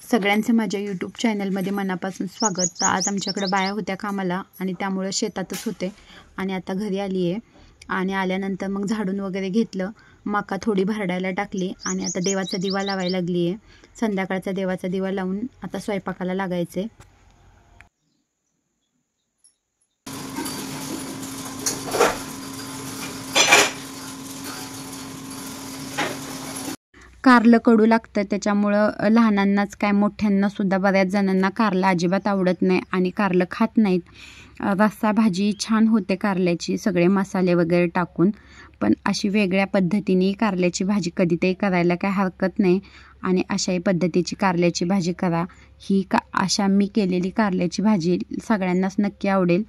सगळ्यांचं माझ्या यूट्यूब चॅनलमध्ये मनापासून स्वागत. तर आज आमच्याकडे बाया होत्या कामाला आणि त्यामुळे शेतातच होते आणि आता घरी आली आहे. आणि आल्यानंतर मग झाडून वगैरे घेतलं, मका थोडी भरडायला टाकली आणि आता देवाचा दिवा लावायला लागली आहे. संध्याकाळचा देवाचा दिवा लावून आता स्वयंपाकाला लागायचे. कारलं कडू लागतं, त्याच्यामुळं लहानांनाच काय मोठ्यांनासुद्धा बऱ्याच जणांना कारलं अजिबात आवडत नाही आणि कारलं खात नाहीत. रस्सा भाजी छान होते कारल्याची, सगळे मसाले वगैरे टाकून. पण अशी वेगळ्या पद्धतीने कारल्याची भाजी कधीतरी करायला काय हरकत नाही. आणि अशाही पद्धतीची कारल्याची भाजी करा. अशा मी केलेली कारल्याची भाजी सगळ्यांनाच नक्की आवडेल.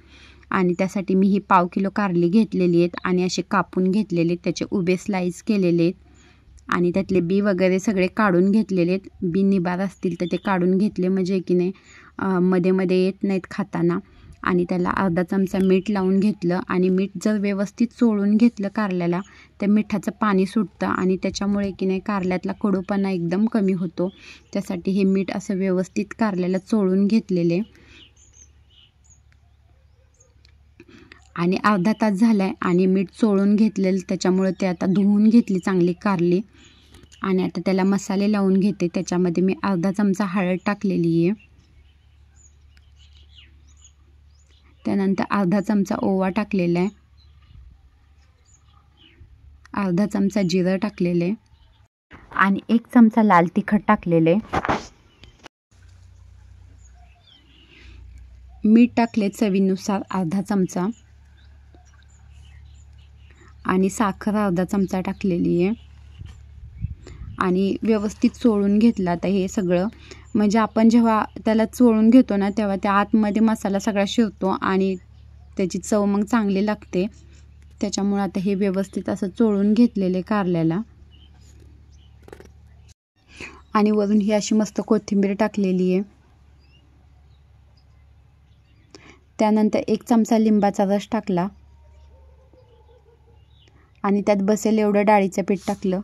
आणि त्यासाठी मी ही 1/2 किलो कारली घेतलेली आहेत आणि असे कापून घेतलेले आहेत, त्याचे उभे स्लाइस केलेले आहेत आणि त्यातले बी वगैरे सगळे काढून घेतलेले आहेत. बी निबार असतील तर ते काढून घेतले, म्हणजे की नाही मध्ये मध्ये येत नाहीत खाताना. आणि त्याला अर्धा चमचा मीठ लावून घेतलं आणि मीठ जर व्यवस्थित चोळून घेतलं कारल्याला तर मिठाचं पाणी सुटतं आणि त्याच्यामुळे की नाही कारल्यातला कडूपणा एकदम कमी होतो. त्यासाठी हे मीठ असं व्यवस्थित कारल्याला चोळून घेतलेले. आणि अर्धा तास झाला आहे आणि मीठ चोळून घेतलेलं, त्याच्यामुळे ते आता धुवून घेतली चांगली कारली. आणि आता त्याला मसाले लावून घेते. त्याच्यामध्ये मी अर्धा चमचा हळद टाकलेली आहे, त्यानंतर अर्धा चमचा ओवा टाकलेला आहे, अर्धा चमचा जिरं टाकलेले आणि 1 चमचा लाल तिखट टाकलेले. मीठ टाकले चवीनुसार अर्धा चमचा आणि साखर अर्धा चमचा टाकलेली आहे आणि व्यवस्थित चोळून घेतलं. आता हे सगळं म्हणजे आपण जेव्हा त्याला चोळून घेतो ना तेव्हा त्या आतमध्ये मसाला सगळा शिरतो आणि त्याची चव मग चांगली लागते. त्याच्यामुळे आता हे व्यवस्थित असं चोळून घेतलेले कारल्याला. आणि वरून ही अशी मस्त कोथिंबीर टाकलेली आहे. त्यानंतर 1 चमचा लिंबाचा रस टाकला आणि त्यात बसेल एवढं डाळीचं पीठ टाकलं.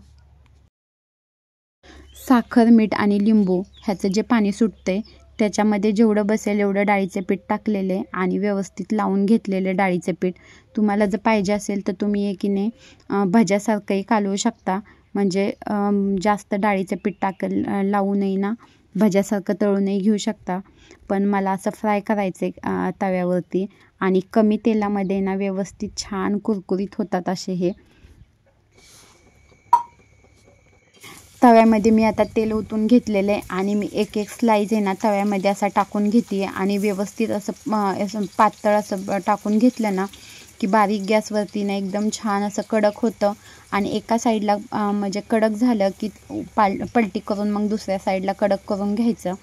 साखर, मीठ आणि लिंबू ह्याचं जे पाणी सुटते त्याच्यामध्ये जेवढं बसेल एवढं डाळीचे पीठ टाकलेले आणि व्यवस्थित लावून घेतलेले डाळीचे पीठ. तुम्हाला जर पाहिजे असेल तर तुम्ही एकीने भज्यासारखंही कालवू शकता, म्हणजे जास्त डाळीचं पीठ लावू नये ना, भज्यासारखं तळूनही घेऊ शकता. पण मला असं फ्राय करायचे तव्यावरती आणि कमी तेलामध्ये ना व्यवस्थित छान कुरकुरीत होतात असे हे. तव्यामध्ये मी आता तेल ओतून घेतलेलं आहे आणि मी एक स्लाइस आहे ना तव्यामध्ये असा टाकून घेते आणि व्यवस्थित असं पातळ असं टाकून घेतलं ना की बारीक गॅसवरती ना एकदम छान असं कडक होतं. आणि एका साईडला म्हणजे कडक झालं की पलटी करून मग दुसऱ्या साईडला कडक करून घ्यायचं.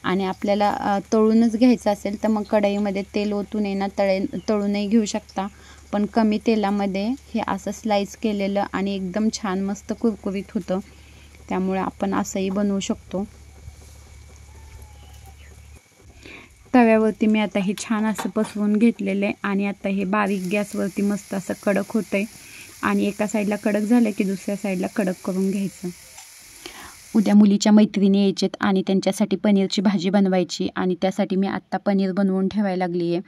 आणि आपल्याला तळूनच घ्यायचं असेल तर मग कढईमध्ये तेल ओतून आहे ना तळूनही घेऊ शकता. पण कमी तेलामध्ये हे असं स्लाइस केलेलं आणि एकदम छान मस्त कुरकुरीत होतं. त्यामुळे आपण असंही बनवू शकतो. तव्यावरती मी आता हे छान असं पसरवून घेतलेलं आहे आणि आता हे बारीक गॅसवरती मस्त असं कडक होतंय आणि एका साईडला कडक झालं की दुसऱ्या साईडला कडक करून घ्यायचं. उद्या मुलीच्या मैत्रिणी यायचेत आणि त्यांच्यासाठी पनीरची भाजी बनवायची आणि त्यासाठी मी आत्ता पनीर बनवून ठेवायला लागली आहे,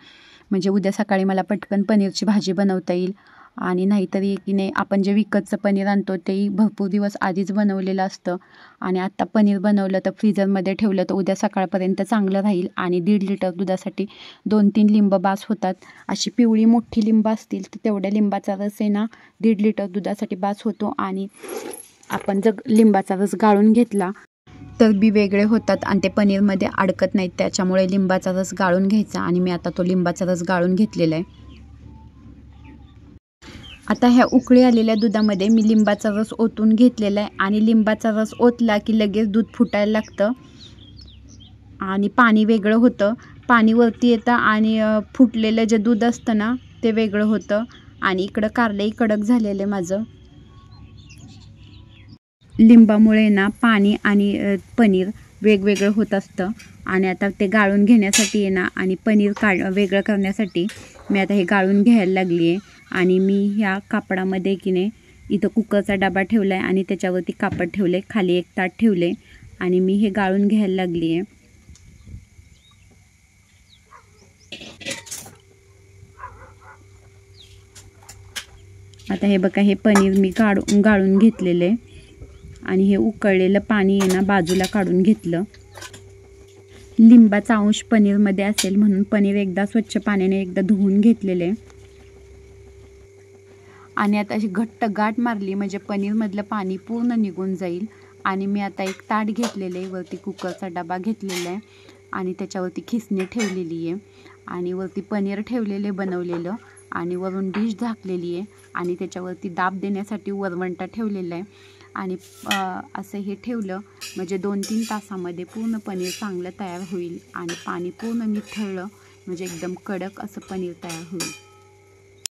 म्हणजे उद्या सकाळी मला पटकन पनीरची भाजी बनवता येईल. आणि नाहीतरी की नाही आपण जे विकतचं पनीर आणतो तेही भरपूर दिवस आधीच बनवलेलं असतं आणि आत्ता पनीर बनवलं तर फ्रीजरमध्ये ठेवलं तर उद्या सकाळपर्यंत चांगलं राहील. आणि 1.5 लिटर दुधासाठी 2-3 लिंब बास होतात. अशी पिवळी मोठी लिंब असतील तर तेवढ्या लिंबाचा रस आहे ना 1.5 लिटर दुधासाठी बास होतो. आणि आपण जर लिंबाचा रस गाळून घेतला तर बी वेगळे होतात आणि ते पनीरमध्ये अडकत नाहीत. त्याच्यामुळे लिंबाचा रस गाळून घ्यायचा आणि मी आता तो लिंबाचा रस गाळून घेतलेला आहे. आता ह्या उकळी आलेल्या दुधामध्ये मी लिंबाचा रस ओतून घेतलेला आहे आणि लिंबाचा रस ओतला की लगेच दूध फुटायला लागतं आणि पाणी वेगळं होतं. पाणी वरती येतं आणि फुटलेलं जे दूध असतं ना ते वेगळं होतं. आणि इकडं कारलंही कडक झालेलं आहे माझं. लिंबामुळे ना पाणी आणि पनीर वेगवेगळं होत असतं. आणि आता ते गाळून घेण्यासाठी आहे ना, आणि पनीर वेगळं करण्यासाठी मी आता हे गाळून घ्यायला लागली आहे. आणि मी ह्या कापडामध्ये की नाही इथं कुकरचा डबा ठेवला आहे आणि त्याच्यावरती कापड ठेवले, खाली एक ताट ठेवले आणि मी हे गाळून घ्यायला लागली आहे. आता हे बघा, हे पनीर मी गाळून घेतलेलं आहे आणि हे उकळलेलं पाणी आहे ना बाजूला काढून घेतलं. लिंबाचा अंश पनीरमध्ये असेल म्हणून पनीर एकदा स्वच्छ पाण्याने एकदा धुवून घेतलेले आहे. आणि आता अशी घट्ट गाठ मारली म्हणजे पनीरमधलं पाणी पूर्ण निघून जाईल. आणि मी आता एक ताट घेतलेलं आहे, वरती कुकरचा डबा घेतलेला आहे आणि त्याच्यावरती खिसणी ठेवलेली आहे आणि वरती पनीर ठेवलेले बनवलेलं आणि वरून डिश झाकलेली आहे आणि त्याच्यावरती दाब देण्यासाठी वरवंटा ठेवलेला आहे. आणि असं हे ठेवलं म्हणजे 2-3 तासामध्ये पूर्ण पनीर चांगलं तयार होईल आणि पाणी पूर्ण निथळलं म्हणजे एकदम कडक असं पनीर तयार होईल.